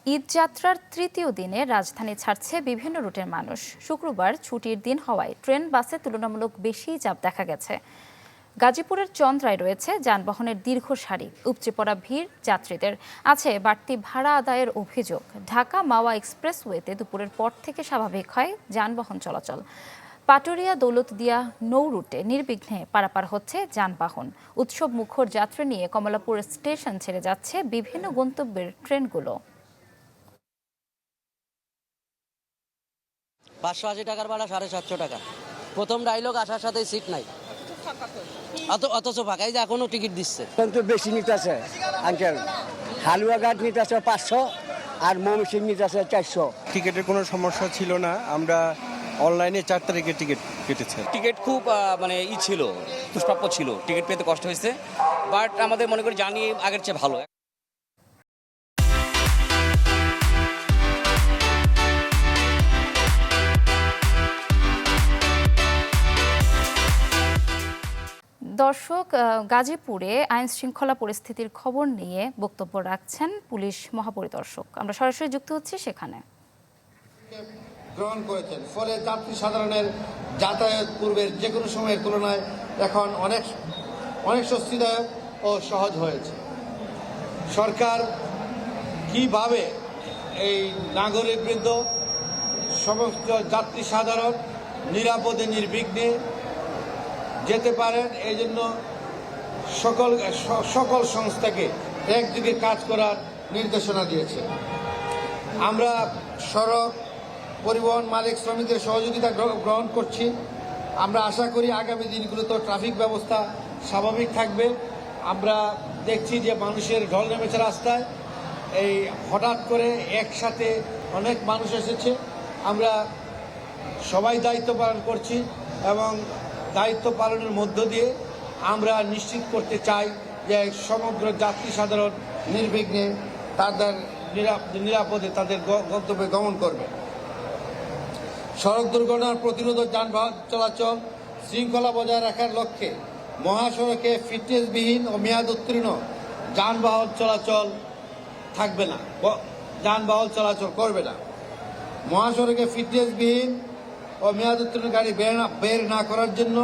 ঈদ যাত্রার তৃতীয় দিনে রাজধানী ছাড়ছে বিভিন্ন রুটের মানুষ। শুক্রবার ছুটির দিন হওয়ায় ট্রেন বাসে তুলনামূলক বেশি চাপ দেখা গেছে। গাজীপুরের চন্দ্রায় রয়েছে যানবাহনের দীর্ঘ সারি, উপচে পড়া ভিড় যাত্রীদের। আছে বাড়তি ভাড়া আদায়ের অভিযোগ। ঢাকা মাওয়া এক্সপ্রেসওয়েতে দুপুরের পর থেকে স্বাভাবিক হয় যানবাহন চলাচল। পাটুরিয়া দৌলতদিয়া নৌ রুটে নির্বিঘ্নে পারাপার হচ্ছে যানবাহন। উৎসব মুখর যাত্রা নিয়ে কমলাপুর স্টেশন ছেড়ে যাচ্ছে বিভিন্ন গন্তব্যের ট্রেনগুলো। 580 টাকার ভাড়া 750 টাকা। প্রথম ডায়লগ আসার সাথে সিট নাই, অথচ ফাঁকাই যে এখনো টিকিট দিচ্ছে। কিন্তু বেশি নিতে আছে আঙ্কেল, হালুয়াঘাট নিতে আছে 500 আর ময়মনসিংহ নিতে আছে 400। টিকিটের কোনো সমস্যা ছিল না, আমরা অনলাইনে 4 তারিখে টিকিট কেটেছি। টিকিট খুব ছিল, দুষ্প্রাপ্য ছিল, টিকিট পেতে কষ্ট হয়েছে, বাট আমাদের মনে করি জানি আগের চেয়ে ভালো। দর্শক, গাজীপুরে আইন শৃঙ্খলা পরিস্থিতির খবর নিয়ে বক্তব্য রাখছেন পুলিশ মহাপরিদর্শক। আমরা সরাসরি যুক্ত হচ্ছি সেখানে। গ্রহণ করেছেন, ফলে যাত্রী সাধারণের যাতায়াত পূর্বের যে কোনো সময়ের তুলনায় এখন অনেক স্বস্তিদায়ক ও সহজ হয়েছে। সরকার কিভাবে এই নাগরিকবৃন্দ সমস্ত যাত্রী সাধারণ নিরাপদে নির্বিঘ্নে যেতে পারেন, এই জন্য সকল সংস্থাকে একযোগে কাজ করার নির্দেশনা দিয়েছে। আমরা সড়ক পরিবহন মালিক শ্রমিকদের সহযোগিতা গ্রহণ করছি। আমরা আশা করি আগামী দিনগুলোতে ট্রাফিক ব্যবস্থা স্বাভাবিক থাকবে। আমরা দেখছি যে মানুষের ঢল নেমেছে রাস্তায়, এই হঠাৎ করে একসাথে অনেক মানুষ এসেছে। আমরা সবাই দায়িত্ব পালন করছি এবং দায়িত্ব পালনের মধ্য দিয়ে আমরা নিশ্চিত করতে চাই যে সমগ্র যাত্রী সাধারণ নির্বিঘ্নে তাদের নিরাপদে তাদের গন্তব্যে গমন করবে। সড়ক দুর্ঘটনার প্রতিরোধ, যানবাহন চলাচল শৃঙ্খলা বজায় রাখার লক্ষ্যে মহাসড়কে ফিটনেসবিহীন ও মেয়াদ উত্তীর্ণ যানবাহন চলাচল থাকবে না, যানবাহন চলাচল করবে না। মহাসড়কে ফিটনেসবিহীন ও মেয়াদ উত্তীর্ণ গাড়ি বের না করার জন্য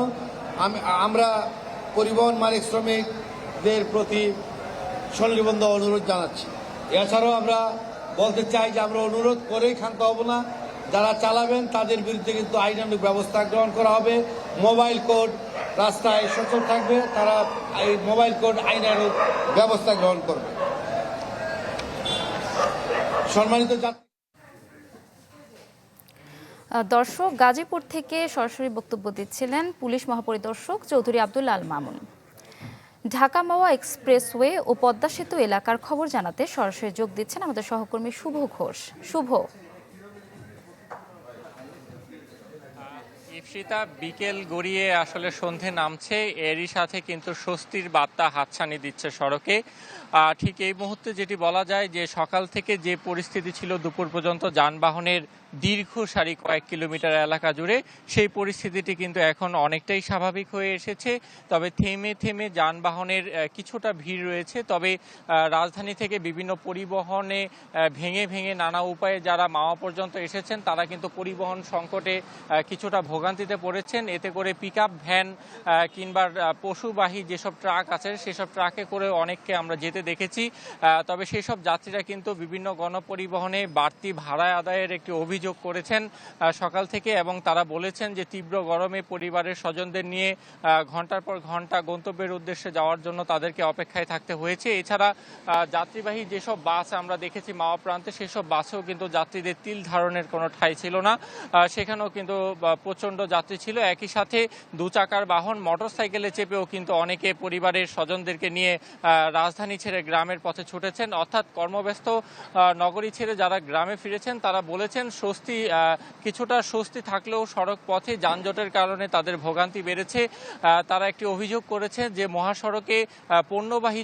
আমরা পরিবহন মালিক শ্রমিকদের প্রতি সনির্বন্ধ অনুরোধ জানাচ্ছি। এছাড়াও আমরা বলতে চাই যে আমরা অনুরোধ করেই ক্ষান্ত হব না। যারা চালাবেন তাদের বিরুদ্ধে কিন্তু আইনানুগ ব্যবস্থা গ্রহণ করা হবে। মোবাইল কোড রাস্তায় সচল থাকবে, তারা এই মোবাইল কোড আইনানুগ ব্যবস্থা গ্রহণ করবে। সম্মানিত দর্শক, গাজীপুর থেকে সরাসরি বক্তব্য দিচ্ছিলেন পুলিশ মহাপরিদর্শক চৌধুরী আব্দুল আল মামুন। ঢাকা মাওয়া এক্সপ্রেসওয়ে ও পদ্মা সেতু এলাকার খবর জানাতে সরাসরি যোগ দিচ্ছেন আমাদের সহকর্মী শুভ ঘোষ। শুভ। ইপসিতা বিকেল গড়িয়ে আসলে সন্ধে নামছে, এরই সাথে কিন্তু স্বস্তির বার্তা হাতছানি দিচ্ছে সড়কে। ঠিক এই মুহূর্তে যেটি বলা যায় যে সকাল থেকে যে পরিস্থিতি ছিল দুপুর পর্যন্ত যানবাহনের দীর্ঘ সারি কয়েক কিলোমিটার এলাকা জুড়ে, সেই পরিস্থিতিটি কিন্তু এখন অনেকটাই স্বাভাবিক হয়ে এসেছে। তবে থেমে থেমে যানবাহনের কিছুটা ভিড় রয়েছে। তবে রাজধানী থেকে বিভিন্ন পরিবহনে ভেঙে ভেঙে নানা উপায়ে যারা মাওয়া পর্যন্ত এসেছেন তারা কিন্তু পরিবহন সংকটে কিছুটা ভোগান্তিতে পড়েছেন। এতে করে পিকআপ ভ্যান কিংবা পশুবাহী যেসব ট্রাক আছে সেসব ট্রাকে করে অনেককে আমরা যেতে দেখেছি। তবে সেসব যাত্রীরা কিন্তু বিভিন্ন গণপরিবহনে বাড়তি ভাড়া আদায়ের একটি অভিযোগ করেছেন সকাল থেকে, এবং তারা বলেছেন যে তীব্র গরমে পরিবারের স্বজনদের নিয়ে ঘন্টার পর ঘন্টা গন্তব্যের উদ্দেশ্যে যাওয়ার জন্য তাদেরকে অপেক্ষায় থাকতে হয়েছে। এছাড়া যাত্রীবাহী যেসব বাস আমরা দেখেছি মাওয়া প্রান্তে, সেসব বাসেও কিন্তু যাত্রীদের তিল ধারণের কোনো ঠাঁই ছিল না, সেখানেও কিন্তু প্রচণ্ড যাত্রী ছিল। একই সাথে দু চাকার বাহন মোটরসাইকেলে চেপেও কিন্তু অনেকে পরিবারের স্বজনদেরকে নিয়ে রাজধানী ছেড়ে গ্রামের পথে ছুটেছেন। অর্থাৎ কর্মব্যস্ত নগরী ছেড়ে যারা গ্রামে ফিরেছেন তারা বলেছেন কিছুটা স্বস্তি থাকলেও সড়ক পথে যানজটের কারণে তাদের ভোগান্তি বেড়েছে। তারা একটি অভিযোগ করেছে যে মহাসড়কে পণ্যবাহী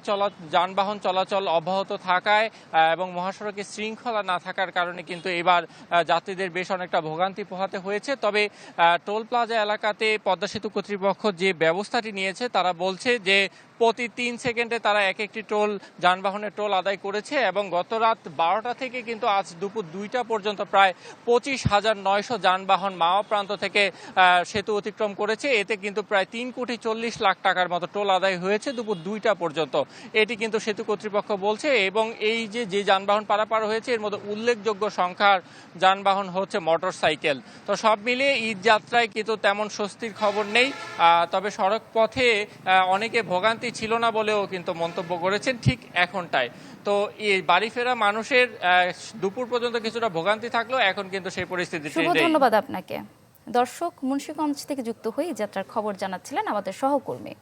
যানবাহন চলাচল অব্যাহত থাকায় এবং মহাসড়কে শৃঙ্খলা না থাকার কারণে কিন্তু এবার যাত্রীদের বেশ অনেকটা ভোগান্তি পোহাতে হয়েছে। তবে টোল প্লাজা এলাকাতে পদ্মা সেতু কর্তৃপক্ষ যে ব্যবস্থাটি নিয়েছে তারা বলছে যে প্রতি 3 সেকেন্ডে তারা এক একটি টোল যানবাহনের টোল আদায় করেছে এবং গত রাত 12টা থেকে কিন্তু আজ দুপুর 2টা পর্যন্ত প্রায় 25,900 যানবাহন মাওয়া প্রান্ত থেকে সেতু অতিক্রম করেছে। এতে কিন্তু প্রায় 3,40,00,000 টাকার মতো টোল আদায় হয়েছে দুপুর 2টা পর্যন্ত। এটি কিন্তু সেতু কর্তৃপক্ষ বলছে এবং এই যে যানবাহন পারাপার হয়েছে এর মধ্যে উল্লেখযোগ্য সংখ্যার যানবাহন হচ্ছে মোটরসাইকেল। তো সব মিলিয়ে ঈদ যাত্রায় কিন্তু তেমন স্বস্তির খবর নেই। তবে সড়ক পথে অনেকে ভোগান্তি ছিল না বলেও কিন্তু মন্তব্য করেছেন ঠিক এখনটায়। তো এই বাড়ি ফেরা মানুষের দুপুর পর্যন্ত কিছুটা ভোগান্তি থাকলেও এখন কিন্তু সেই পরিস্থিতি ধন্যবাদ আপনাকে। দর্শক, মুন্সিগঞ্জ থেকে যুক্ত হয়ে যাত্রার খবর জানাচ্ছিলেন আমাদের সহকর্মী।